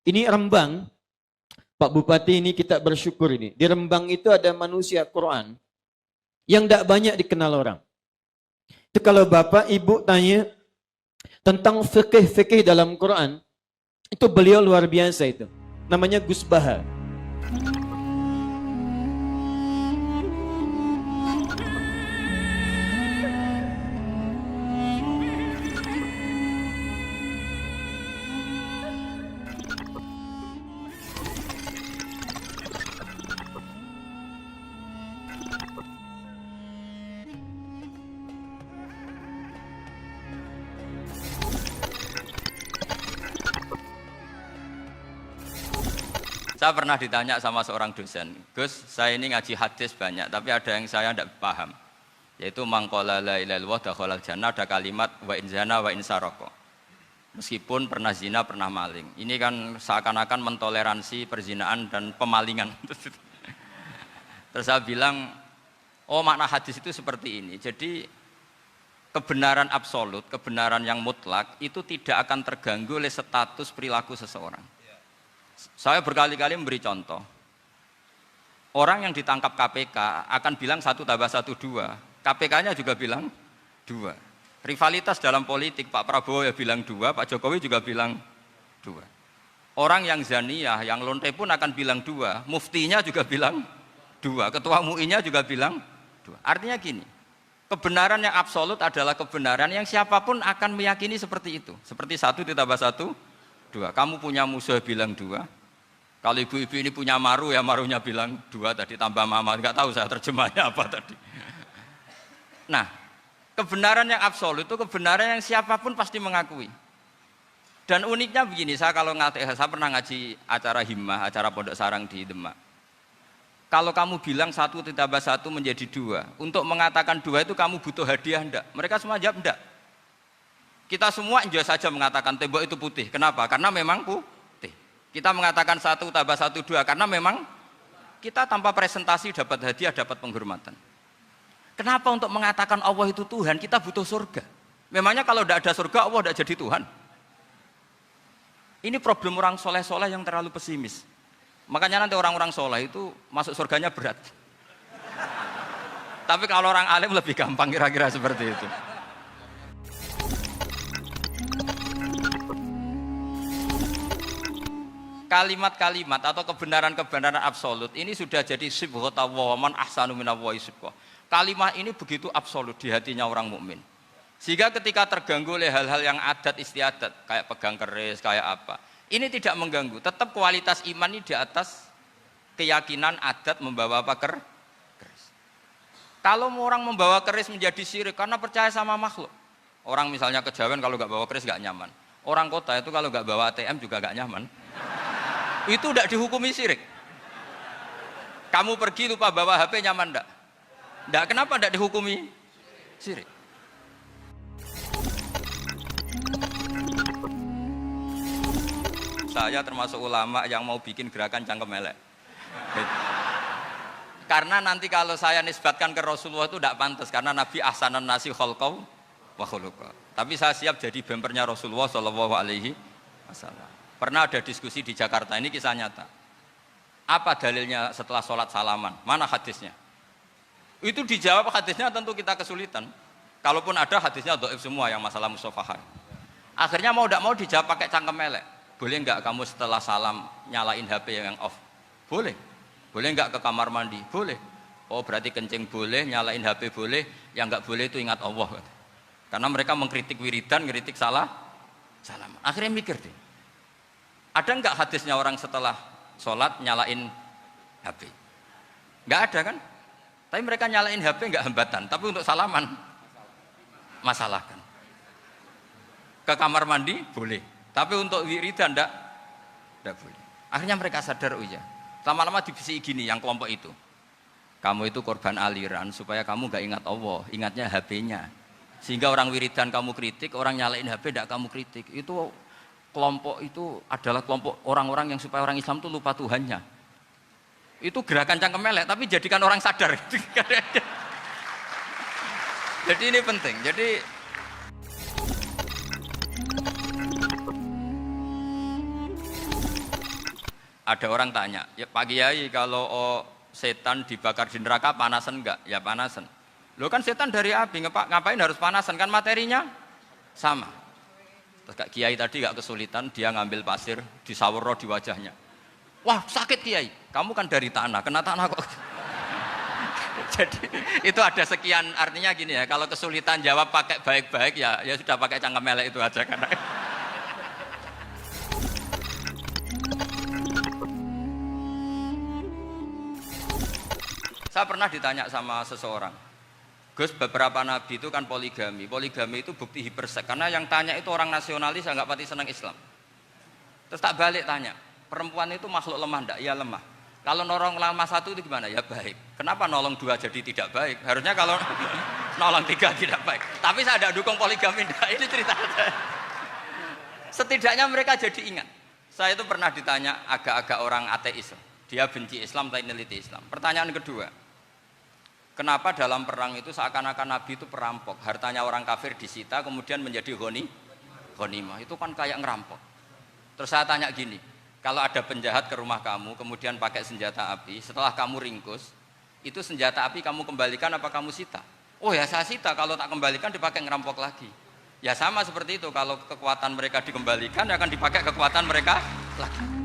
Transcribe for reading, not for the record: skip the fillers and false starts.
Ini Rembang, Pak Bupati, ini kita bersyukur ini. Di Rembang itu ada manusia Quran yang tidak banyak dikenal orang. Itu kalau Bapak Ibu tanya tentang fikih-fikih dalam Quran, itu beliau luar biasa itu. Namanya Gus Baha. Saya pernah ditanya sama seorang dosen, Gus, saya ini ngaji hadis banyak, tapi ada yang saya tidak paham, yaitu mangkola la ilaha illallah dakhalal jannah, ada kalimat wa in zana wa in saroko. Meskipun pernah zina, pernah maling. Ini kan seakan-akan mentoleransi perzinaan dan pemalingan. Terus saya bilang, oh makna hadis itu seperti ini. Jadi kebenaran absolut, kebenaran yang mutlak itu tidak akan terganggu oleh status perilaku seseorang. Saya berkali-kali memberi contoh. Orang yang ditangkap KPK akan bilang 1 tambah 1 2. KPK-nya juga bilang 2. Rivalitas dalam politik, Pak Prabowo ya bilang 2, Pak Jokowi juga bilang 2. Orang yang zaniyah, yang lonte pun akan bilang 2. Muftinya juga bilang 2. Ketua MUI-nya juga bilang 2. Artinya gini, kebenaran yang absolut adalah kebenaran yang siapapun akan meyakini seperti itu. Seperti 1 ditambah 1 2. Kamu punya musuh bilang 2. Kalau ibu-ibu ini punya maru, ya marunya bilang 2 tadi tambah mama. Enggak tahu saya terjemahnya apa tadi. Nah, kebenaran yang absolut itu kebenaran yang siapapun pasti mengakui. Dan uniknya begini, saya pernah ngaji acara himmah, acara pondok sarang di Demak. Kalau kamu bilang 1 ditambah 1 menjadi 2, untuk mengatakan 2 itu kamu butuh hadiah enggak? Mereka semua jawab enggak. Kita semua enjoy saja mengatakan tembok itu putih. Kenapa? Karena memang putih. Kita mengatakan 1 tambah 1 2 karena memang kita tanpa presentasi dapat hadiah, dapat penghormatan. Kenapa untuk mengatakan Allah itu Tuhan kita butuh surga? Memangnya kalau tidak ada surga Allah tidak jadi Tuhan? Ini problem orang soleh-soleh yang terlalu pesimis. Makanya nanti orang-orang soleh itu masuk surganya berat. Tapi kalau orang alim lebih gampang kira-kira seperti itu. Kalimat-kalimat atau kebenaran-kebenaran absolut ini sudah jadi sibghatullah man ahsanu minallahi sibghah. Kalimat ini begitu absolut di hatinya orang mukmin. Sehingga ketika terganggu oleh hal-hal yang adat istiadat kayak pegang keris, kayak apa, ini tidak mengganggu. Tetap kualitas iman ini di atas keyakinan adat membawa apa keris. Kalau orang membawa keris menjadi syirik karena percaya sama makhluk. Orang misalnya kejawen kalau nggak bawa keris nggak nyaman. Orang kota itu kalau nggak bawa ATM juga nggak nyaman. Itu tidak dihukumi syirik. Kamu pergi lupa bawa HP nyaman enggak? Enggak, kenapa enggak dihukumi syirik? Saya termasuk ulama yang mau bikin gerakan cangkem elek. Karena nanti kalau saya nisbatkan ke Rasulullah itu tidak pantas, karena Nabi ahsanan nasi khalqau wa khuluqa. Tapi saya siap jadi bempernya Rasulullah sallallahu alaihi wasallam. Pernah ada diskusi di Jakarta, ini kisah nyata. Apa dalilnya setelah sholat salaman? Mana hadisnya? Itu dijawab hadisnya tentu kita kesulitan. Kalaupun ada hadisnya dhaif semua yang masalah musafahah. Akhirnya mau tidak mau dijawab pakai cangkem elek. Boleh enggak kamu setelah salam nyalain HP yang off? Boleh. Boleh enggak ke kamar mandi? Boleh. Oh berarti kencing boleh, nyalain HP boleh, yang enggak boleh itu ingat Allah. Karena mereka mengkritik wiridan, ngeritik salah salam. Akhirnya mikir deh. Ada enggak hadisnya orang setelah sholat nyalain HP? Enggak ada kan? Tapi mereka nyalain HP enggak hambatan, tapi untuk salaman masalahkan. Ke kamar mandi boleh, tapi untuk wiridan enggak boleh. Akhirnya mereka sadar, oh iya. Lama-lama dibisi gini yang kelompok itu. Kamu itu korban aliran supaya kamu enggak ingat Allah, ingatnya HP-nya. Sehingga orang wiridan kamu kritik, orang nyalain HP enggak kamu kritik. Itu kelompok itu adalah kelompok orang-orang yang supaya orang Islam itu lupa Tuhannya. Itu gerakan cangkem elek, tapi jadikan orang sadar. Jadi ini penting. Jadi Ada orang tanya, ya Pak Kiai kalau setan dibakar di neraka panasan enggak? Ya panasan. Lo kan setan dari api, ngapain harus panasan? Kan materinya sama. Terus Kak Kiai tadi gak kesulitan, dia ngambil pasir, disawero di wajahnya. Wah sakit Kiai, kamu kan dari tanah, kena tanah kok. Jadi itu ada sekian, artinya gini ya, kalau kesulitan jawab pakai baik-baik ya sudah pakai cangkem melek itu aja karena. Saya pernah ditanya sama seseorang, Gus, beberapa nabi itu kan poligami. Poligami itu bukti hipersek. Karena yang tanya itu orang nasionalis yang nggak pati senang Islam. Terus tak balik tanya, perempuan itu makhluk lemah enggak? Ya lemah. Kalau nolong lama satu itu gimana? Ya baik. Kenapa nolong dua jadi tidak baik? Harusnya kalau nolong tiga tidak baik. Tapi saya tidak dukung poligami. Enggak. Ini cerita saya. Setidaknya mereka jadi ingat. Saya itu pernah ditanya agak-agak orang ateis. Dia benci Islam tapi neliti Islam. Pertanyaan kedua, kenapa dalam perang itu seakan-akan Nabi itu perampok, hartanya orang kafir disita kemudian menjadi ghanimah, itu kan kayak ngerampok. Terus saya tanya gini, kalau ada penjahat ke rumah kamu kemudian pakai senjata api, setelah kamu ringkus, itu senjata api kamu kembalikan apa kamu sita? Oh ya saya sita, kalau tak kembalikan dipakai ngerampok lagi. Ya sama seperti itu, kalau kekuatan mereka dikembalikan akan dipakai kekuatan mereka lagi.